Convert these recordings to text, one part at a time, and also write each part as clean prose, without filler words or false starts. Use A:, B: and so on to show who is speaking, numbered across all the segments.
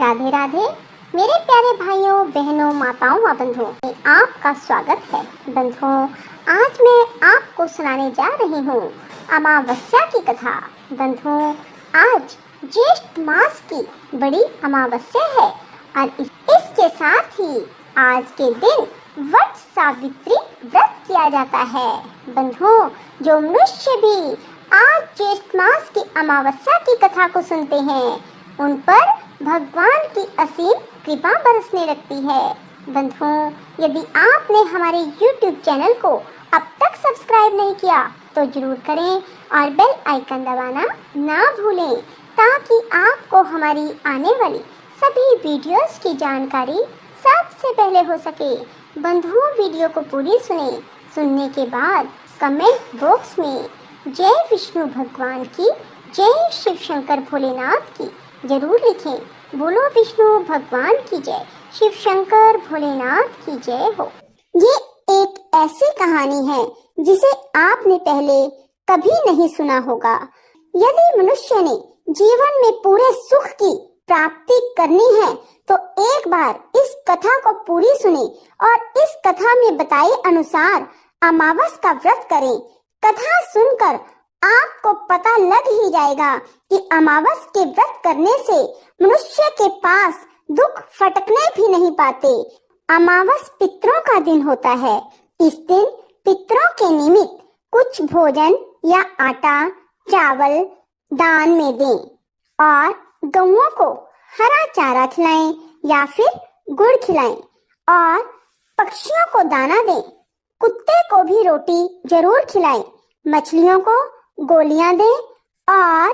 A: राधे राधे मेरे प्यारे भाइयों बहनों माताओं व बंधुओं, आपका स्वागत है। बंधुओं, आज मैं आपको सुनाने जा रही हूँ अमावस्या की कथा। बंधुओं, आज ज्येष्ठ मास की बड़ी अमावस्या है और इसके साथ ही आज के दिन वट सावित्री व्रत किया जाता है। बंधुओं, जो मनुष्य भी आज ज्येष्ठ मास की अमावस्या की कथा को सुनते हैं, उन पर भगवान की असीम कृपा बरसने लगती है। बंधुओं, यदि आपने हमारे YouTube चैनल को अब तक सब्सक्राइब नहीं किया तो जरूर करें और बेल आइकन दबाना ना भूलें, ताकि आपको हमारी आने वाली सभी वीडियोस की जानकारी सबसे पहले हो सके। बंधुओं, वीडियो को पूरी सुनने के बाद कमेंट बॉक्स में जय विष्णु भगवान की, जय शिव शंकर भोलेनाथ की जरूर लिखें। बोलो विष्णु भगवान की जय, शिव शंकर भोलेनाथ की जय हो। ये एक ऐसी कहानी है जिसे आपने पहले कभी नहीं सुना होगा। यदि मनुष्य ने जीवन में पूरे सुख की प्राप्ति करनी है तो एक बार इस कथा को पूरी सुने और इस कथा में बताए अनुसार अमावस का व्रत करें। कथा सुनकर आपको पता लग ही जाएगा कि अमावस के व्रत करने से मनुष्य के पास दुख फटकने भी नहीं पाते। अमावस पितरों का दिन होता है। इस दिन पितरों के निमित्त कुछ भोजन या आटा चावल दान में दें और गौओं को हरा चारा खिलाएं या फिर गुड़ खिलाएं और पक्षियों को दाना दें। कुत्ते को भी रोटी जरूर खिलाएं, मछलियों को गोलियां दें और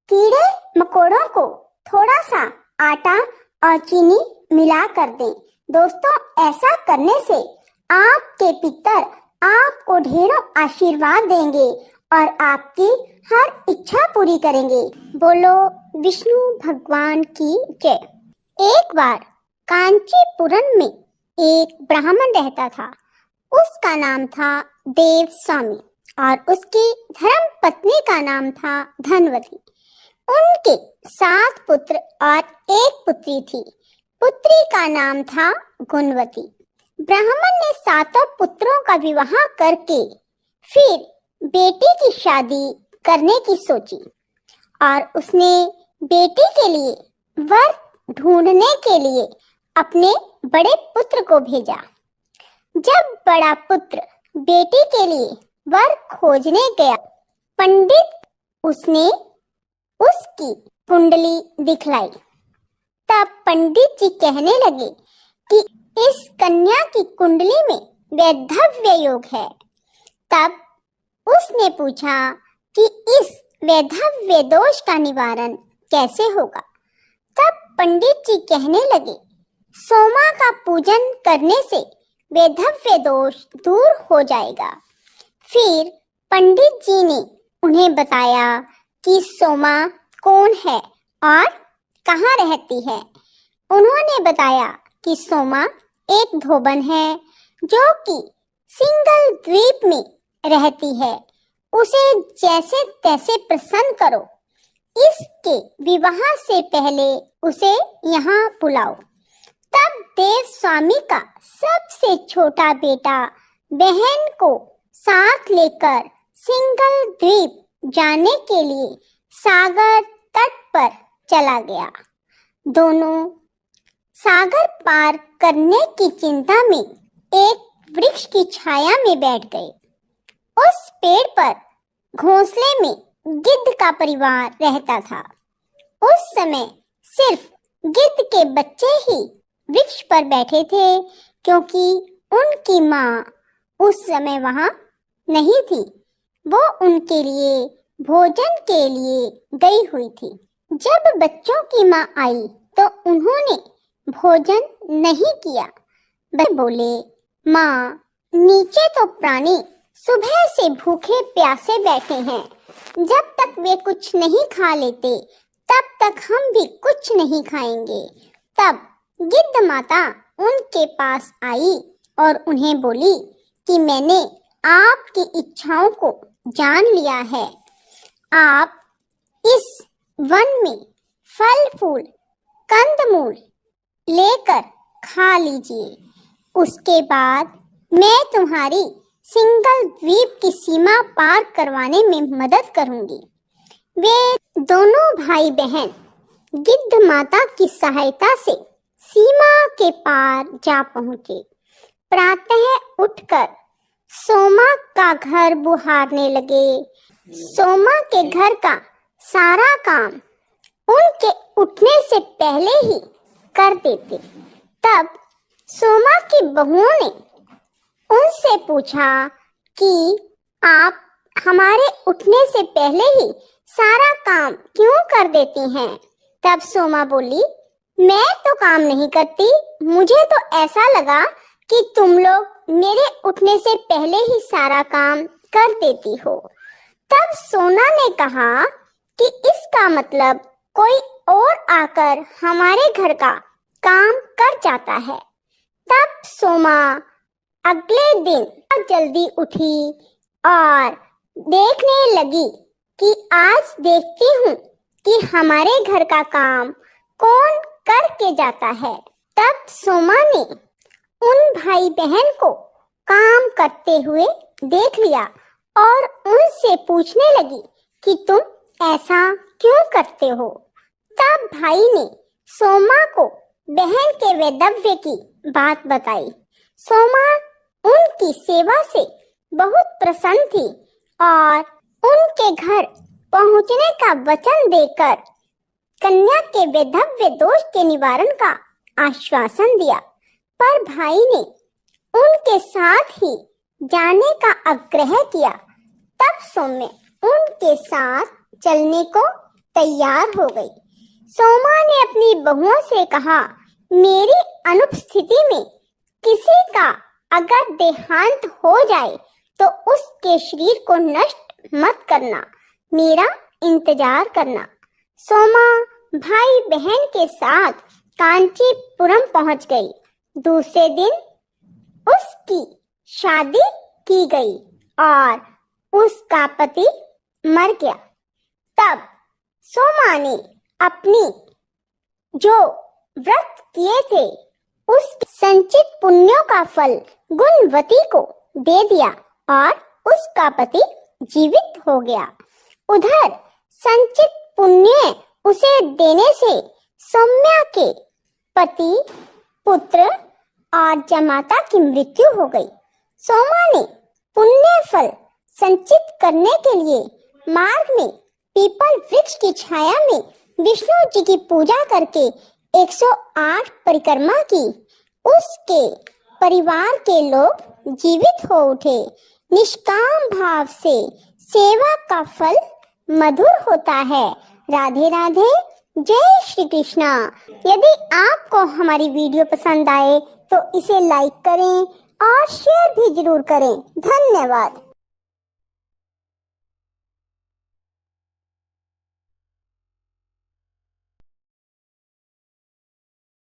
A: कीड़े मकोड़ों को थोड़ा सा आटा और चीनी मिला कर दें। दोस्तों, ऐसा करने से आपके पितर आपको ढेरों आशीर्वाद देंगे और आपकी हर इच्छा पूरी करेंगे। बोलो विष्णु भगवान की जय। एक बार कांचीपुरम में एक ब्राह्मण रहता था। उसका नाम था देव स्वामी और उसकी धर्म पत्नी का नाम था धनवती। उनके 7 पुत्र और 1 पुत्री थी। पुत्री का नाम था गुणवती। ब्राह्मण ने 7 पुत्रों का विवाह करके फिर बेटी की शादी करने की सोची और उसने बेटी के लिए वर ढूंढने के लिए अपने बड़े पुत्र को भेजा। जब बड़ा पुत्र बेटी के लिए वर खोजने गया, पंडित उसने उसकी कुंडली दिखलाई। तब पंडित जी कहने लगे कि इस कन्या की कुंडली में वैधव्य योग है। तब उसने पूछा कि इस वैधव्य दोष का निवारण कैसे होगा। तब पंडित जी कहने लगे, सोमा का पूजन करने से वैधव्य दोष दूर हो जाएगा। फिर पंडित जी ने उन्हें बताया कि सोमा कौन है और कहाँ रहती है। उन्होंने बताया कि सोमा एक धोबन है जो कि सिंगल द्वीप में रहती है। उसे जैसे तैसे प्रसन्न करो। इसके विवाह से पहले उसे यहाँ बुलाओ। तब देव स्वामी का सबसे छोटा बेटा बहन को साथ लेकर सिंगल द्वीप जाने के लिए सागर तट पर चला गया। दोनों सागर पार करने की चिंता में एक वृक्ष की छाया में बैठ गए। उस पेड़ पर घोंसले में गिद्ध का परिवार रहता था। उस समय सिर्फ गिद्ध के बच्चे ही वृक्ष पर बैठे थे, क्योंकि उनकी माँ उस समय वहां नहीं थी। वो उनके लिए भोजन के लिए गई हुई थी। जब बच्चों की माँ आई तो उन्होंने भोजन नहीं किया। बच्चे बोले, माँ, नीचे तो प्राणी सुबह से भूखे प्यासे बैठे हैं। जब तक वे कुछ नहीं खा लेते तब तक हम भी कुछ नहीं खाएंगे। तब गिद्ध माता उनके पास आई और उन्हें बोली कि मैंने आपकी इच्छाओं को जान लिया है। आप इस वन में फल फूल कंदमूल लेकर खा लीजिए। उसके बाद मैं तुम्हारी सिंगल द्वीप की सीमा पार करवाने में मदद करूंगी। वे दोनों भाई बहन गिद्ध माता की सहायता से सीमा के पार जा पहुंचे। प्रातः उठकर सोमा का घर बुहारने लगे। सोमा के घर का सारा काम उनके उठने से पहले ही कर देते। तब सोमा की बहुओं ने उनसे पूछा कि आप हमारे उठने से पहले ही सारा काम क्यों कर देती हैं? तब सोमा बोली, मैं तो काम नहीं करती, मुझे तो ऐसा लगा कि तुम लोग मेरे उठने से पहले ही सारा काम कर देती हो। तब सोना ने कहा कि इसका मतलब कोई और आकर हमारे घर का काम कर जाता है। तब सोमा अगले दिन जल्दी उठी और देखने लगी कि आज देखती हूँ कि हमारे घर का काम कौन करके जाता है। तब सोमा ने उन भाई बहन को काम करते हुए देख लिया और उनसे पूछने लगी कि तुम ऐसा क्यों करते हो? तब भाई ने सोमा को बहन के वैधव्य की बात बताई। सोमा उनकी सेवा से बहुत प्रसन्न थी और उनके घर पहुंचने का वचन देकर कन्या के वैधव्य दोष के निवारण का आश्वासन दिया। पर भाई ने उनके साथ ही जाने का आग्रह किया। तब सोमा उनके साथ चलने को तैयार हो गई। सोमा ने अपनी बहुओं से कहा, मेरी अनुपस्थिति में किसी का अगर देहांत हो जाए तो उसके शरीर को नष्ट मत करना, मेरा इंतजार करना। सोमा भाई बहन के साथ कांचीपुरम पहुंच गई। दूसरे दिन उसकी शादी की गई और उसका पति मर गया। तब सोमा ने अपनी जो व्रत किए थे उस संचित पुण्यों का फल गुणवती को दे दिया और उसका पति जीवित हो गया। उधर संचित पुण्य उसे देने से सौम्या के पति, पुत्र और जमाता की मृत्यु हो गई। सोमा ने पुण्य फल संचित करने के लिए मार्ग में पीपल वृक्ष की छाया में विष्णु जी की पूजा करके 108 परिक्रमा की। उसके परिवार के लोग जीवित हो उठे। निष्काम भाव से सेवा का फल मधुर होता है। राधे राधे, जय श्री कृष्णा। यदि आपको हमारी वीडियो पसंद आए तो इसे लाइक करें और शेयर भी जरूर करें। धन्यवाद।